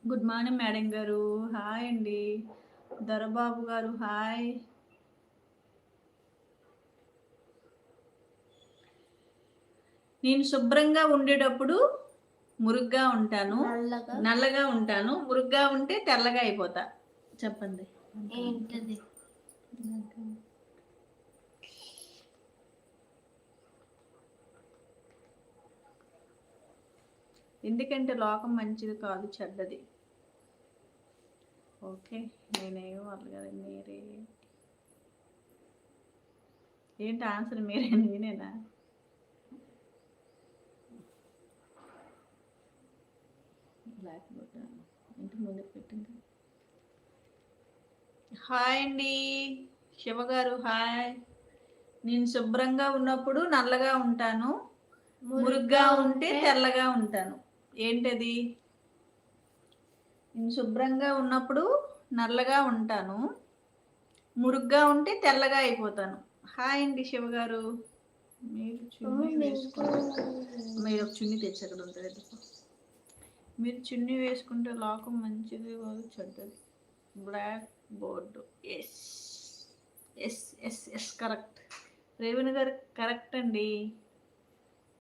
Good morning madam గారు. Hi అండి. దొరబాబు గారు హాయ్. నేను శుభ్రంగా ఉండేటప్పుడు మురుగ్గా ఉంటాను, నల్లగా ఉంటాను. మురుగ్గా ఉంటే తెల్లగా అయిపోతా. చెప్పండి ఏంటది? ఎందుకంటే లోకం మంచిది కాదు, చెడ్డది. ఓకే, నేనేం వాళ్ళు కదా, మీరే ఏంటి ఆన్సర్? మీరే నేనేనా? బ్లాక్ బోర్డ్ ఇంటి ముందు పెట్టింది. హాయ్ అండి శివగారు హాయ్. నేను శుభ్రంగా ఉన్నప్పుడు నల్లగా ఉంటాను, మురుగ్గా ఉంటే తెల్లగా ఉంటాను. ఏంటది? నేను శుభ్రంగా ఉన్నప్పుడు నల్లగా ఉంటాను, మురుగ్గా ఉంటే తెల్లగా అయిపోతాను. హాయ్ అండి శివగారు. మీరు చున్నీ వేసుకుంటే, మీరు ఒక చున్నీ తెచ్చి అక్కడ ఉంటుంది. మీరు చున్నీ వేసుకుంటే లోకం మంచిది కాదు, చెడ్డది. Black board. Yes yes yes yes correct. Revani గారు కరెక్ట్ అండి.